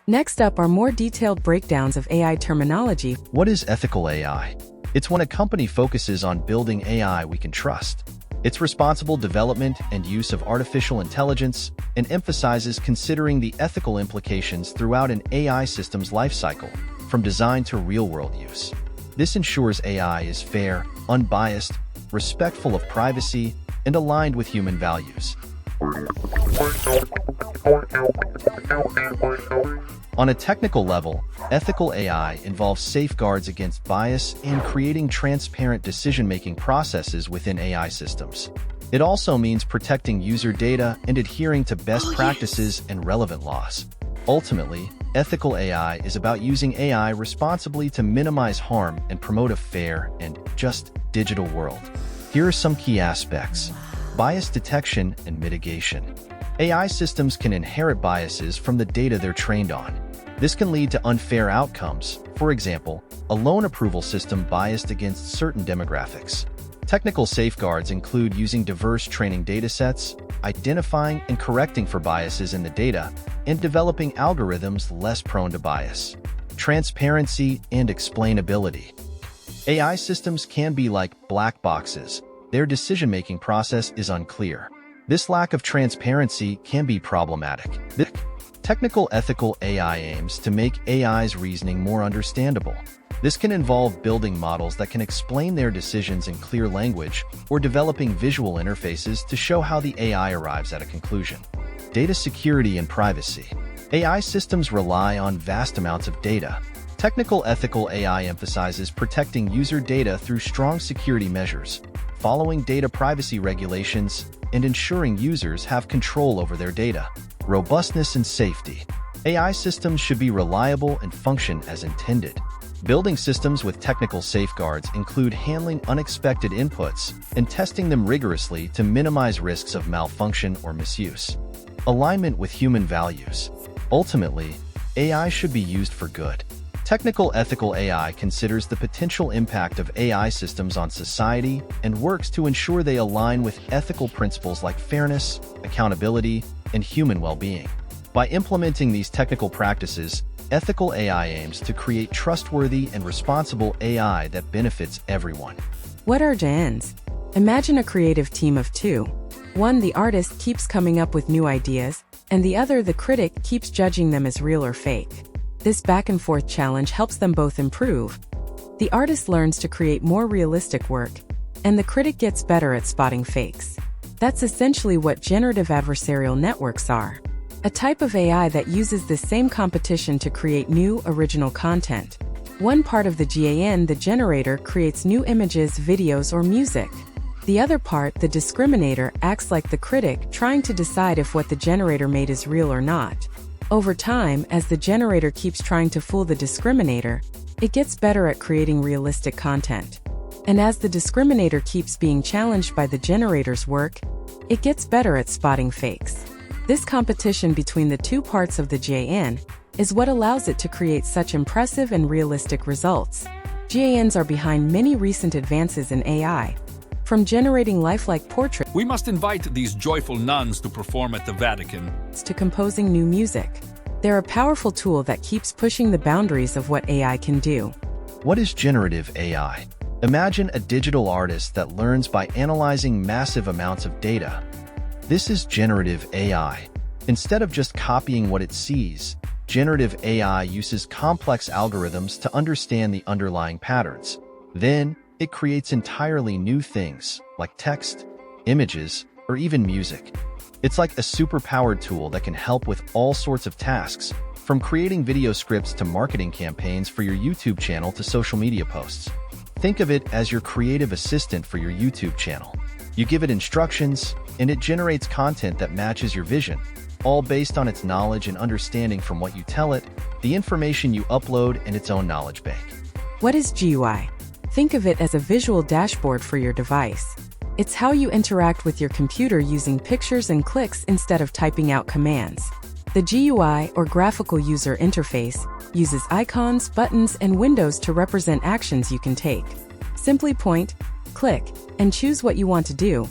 Next up are more detailed breakdowns of AI terminology. What is ethical AI? It's when a company focuses on building AI we can trust. It's responsible development and use of artificial intelligence and emphasizes considering the ethical implications throughout an AI system's lifecycle, from design to real-world use. This ensures AI is fair, unbiased, respectful of privacy, and aligned with human values. On a technical level, ethical AI involves safeguards against bias and creating transparent decision-making processes within AI systems. It also means protecting user data and adhering to best practices and relevant laws. Ultimately, ethical AI is about using AI responsibly to minimize harm and promote a fair and just digital world. Here are some key aspects: bias detection and mitigation. AI systems can inherit biases from the data they're trained on. This can lead to unfair outcomes. For example, a loan approval system biased against certain demographics. Technical safeguards include using diverse training datasets, identifying and correcting for biases in the data, and developing algorithms less prone to bias. Transparency and explainability. AI systems can be like black boxes. Their decision-making process is unclear. This lack of transparency can be problematic. Technical ethical AI aims to make AI's reasoning more understandable. This can involve building models that can explain their decisions in clear language or developing visual interfaces to show how the AI arrives at a conclusion. Data security and privacy. AI systems rely on vast amounts of data. Technical ethical AI emphasizes protecting user data through strong security measures, following data privacy regulations, and ensuring users have control over their data. Robustness and safety. AI systems should be reliable and function as intended. Building systems with technical safeguards include handling unexpected inputs and testing them rigorously to minimize risks of malfunction or misuse. Alignment with human values. Ultimately, AI should be used for good. Technical ethical AI considers the potential impact of AI systems on society and works to ensure they align with ethical principles like fairness, accountability, and human well-being. By implementing these technical practices, ethical AI aims to create trustworthy and responsible AI that benefits everyone. What are GANs? Imagine a creative team of two. One, the artist, keeps coming up with new ideas, and the other, the critic, keeps judging them as real or fake. This back-and-forth challenge helps them both improve. The artist learns to create more realistic work, and the critic gets better at spotting fakes. That's essentially what generative adversarial networks are. A type of AI that uses this same competition to create new, original content. One part of the GAN, the generator, creates new images, videos, or music. The other part, the discriminator, acts like the critic, trying to decide if what the generator made is real or not. Over time, as the generator keeps trying to fool the discriminator, it gets better at creating realistic content. And as the discriminator keeps being challenged by the generator's work, it gets better at spotting fakes. This competition between the two parts of the GAN is what allows it to create such impressive and realistic results. GANs are behind many recent advances in AI, from generating lifelike portraits We must invite these joyful nuns to perform at the Vatican. to composing new music. They're a powerful tool that keeps pushing the boundaries of what AI can do. What is generative AI? Imagine a digital artist that learns by analyzing massive amounts of data. This is generative AI. Instead of just copying what it sees, generative AI uses complex algorithms to understand the underlying patterns. Then, it creates entirely new things, like text, images, or even music. It's like a superpowered tool that can help with all sorts of tasks, from creating video scripts to marketing campaigns for your YouTube channel to social media posts. Think of it as your creative assistant for your YouTube channel. You give it instructions, and it generates content that matches your vision, all based on its knowledge and understanding from what you tell it, the information you upload, and its own knowledge bank. What is GUI? Think of it as a visual dashboard for your device. It's how you interact with your computer using pictures and clicks instead of typing out commands. The GUI, or graphical user interface, uses icons, buttons, and windows to represent actions you can take. Simply point, click, and choose what you want to do.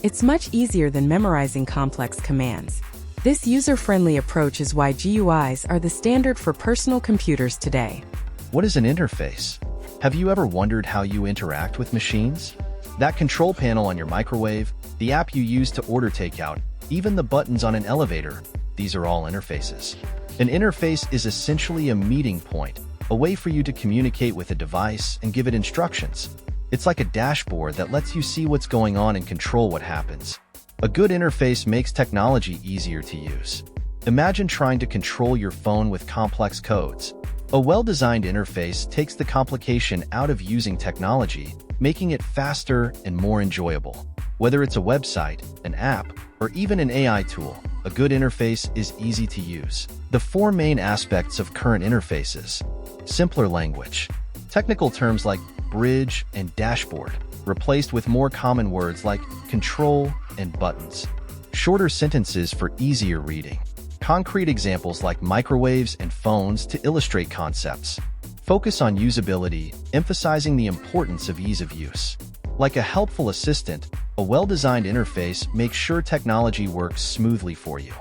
It's much easier than memorizing complex commands. This user-friendly approach is why GUIs are the standard for personal computers today. What is an interface? Have you ever wondered how you interact with machines? That control panel on your microwave, the app you use to order takeout, even the buttons on an elevator, these are all interfaces. An interface is essentially a meeting point, a way for you to communicate with a device and give it instructions. It's like a dashboard that lets you see what's going on and control what happens. A good interface makes technology easier to use. Imagine trying to control your phone with complex codes. A well-designed interface takes the complication out of using technology, making it faster and more enjoyable. Whether it's a website, an app, or even an AI tool, a good interface is easy to use. The four main aspects of current interfaces: simpler language, technical terms like bridge and dashboard, replaced with more common words like control and buttons, shorter sentences for easier reading, concrete examples like microwaves and phones to illustrate concepts, focus on usability, emphasizing the importance of ease of use. Like a helpful assistant, a well-designed interface makes sure technology works smoothly for you.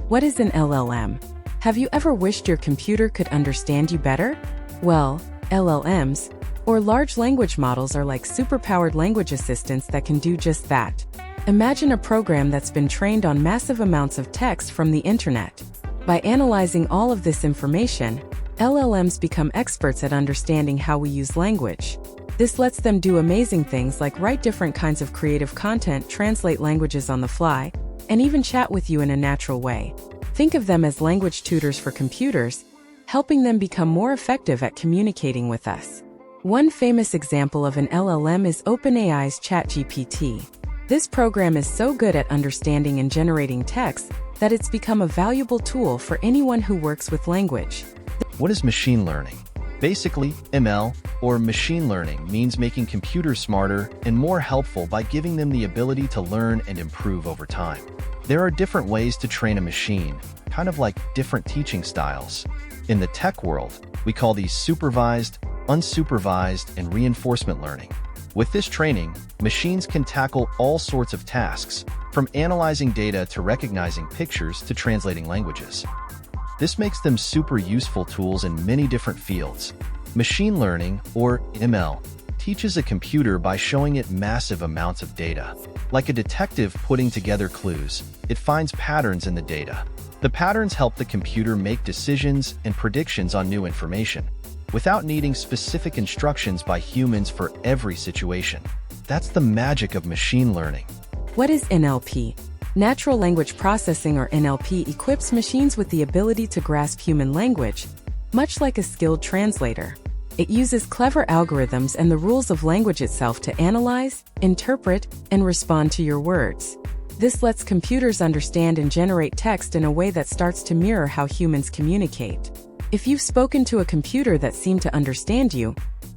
What is an LLM? Have you ever wished your computer could understand you better? Well, LLMs, or large language models, are like superpowered language assistants that can do just that. Imagine a program that's been trained on massive amounts of text from the internet. By analyzing all of this information, LLMs become experts at understanding how we use language. This lets them do amazing things like write different kinds of creative content, translate languages on the fly, and even chat with you in a natural way. Think of them as language tutors for computers, helping them become more effective at communicating with us. One famous example of an LLM is OpenAI's ChatGPT. This program is so good at understanding and generating text that it's become a valuable tool for anyone who works with language. What is machine learning? Basically, ML, or machine learning, means making computers smarter and more helpful by giving them the ability to learn and improve over time. There are different ways to train a machine, kind of like different teaching styles. In the tech world, we call these supervised, unsupervised, and reinforcement learning. With this training, machines can tackle all sorts of tasks, from analyzing data to recognizing pictures to translating languages. This makes them super useful tools in many different fields. Machine learning, or ML, teaches a computer by showing it massive amounts of data. Like a detective putting together clues, it finds patterns in the data. The patterns help the computer make decisions and predictions on new information, without needing specific instructions by humans for every situation. That's the magic of machine learning. What is NLP? Natural language processing, or NLP, equips machines with the ability to grasp human language, much like a skilled translator. It uses clever algorithms and the rules of language itself to analyze, interpret, and respond to your words. This lets computers understand and generate text in a way that starts to mirror how humans communicate. If you've spoken to a computer that seemed to understand you,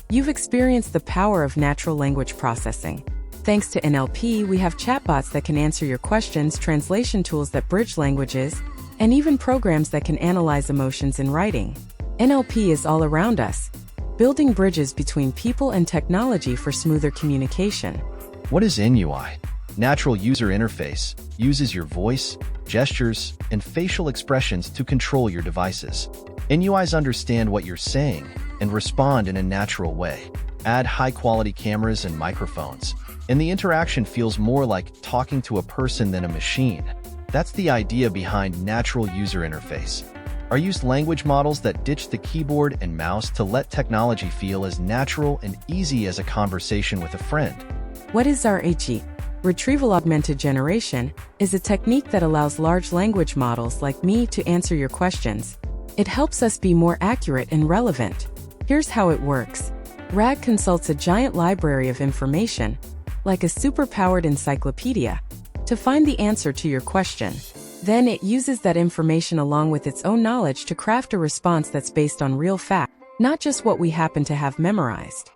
you've experienced the power of natural language processing. Thanks to NLP, we have chatbots that can answer your questions, translation tools that bridge languages, and even programs that can analyze emotions in writing. NLP is all around us, building bridges between people and technology for smoother communication. What is NUI? Natural User Interface uses your voice, gestures, and facial expressions to control your devices. NUIs understand what you're saying and respond in a natural way. Add high-quality cameras and microphones, and the interaction feels more like talking to a person than a machine. That's the idea behind Natural User Interface. Are used language models that ditch the keyboard and mouse to let technology feel as natural and easy as a conversation with a friend. What is RAG? Retrieval Augmented Generation is a technique that allows large language models like me to answer your questions. It helps us be more accurate and relevant. Here's how it works. RAG consults a giant library of information, like a superpowered encyclopedia, to find the answer to your question. Then it uses that information along with its own knowledge to craft a response that's based on real facts, not just what we happen to have memorized.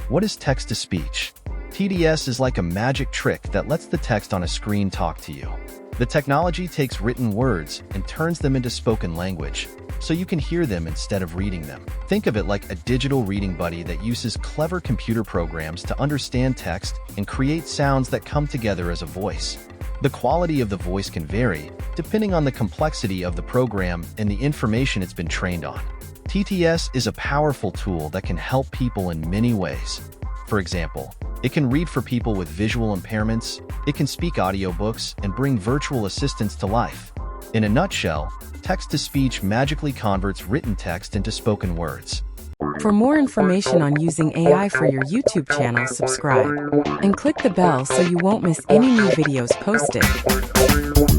What is text-to-speech? TDS is like a magic trick that lets the text on a screen talk to you. The technology takes written words and turns them into spoken language, so you can hear them instead of reading them. Think of it like a digital reading buddy that uses clever computer programs to understand text and create sounds that come together as a voice. The quality of the voice can vary, depending on the complexity of the program and the information it's been trained on. TTS is a powerful tool that can help people in many ways. For example, it can read for people with visual impairments, it can speak audiobooks, and bring virtual assistants to life. In a nutshell, text-to-speech magically converts written text into spoken words. For more information on using AI for your YouTube channel, subscribe and click the bell so you won't miss any new videos posted.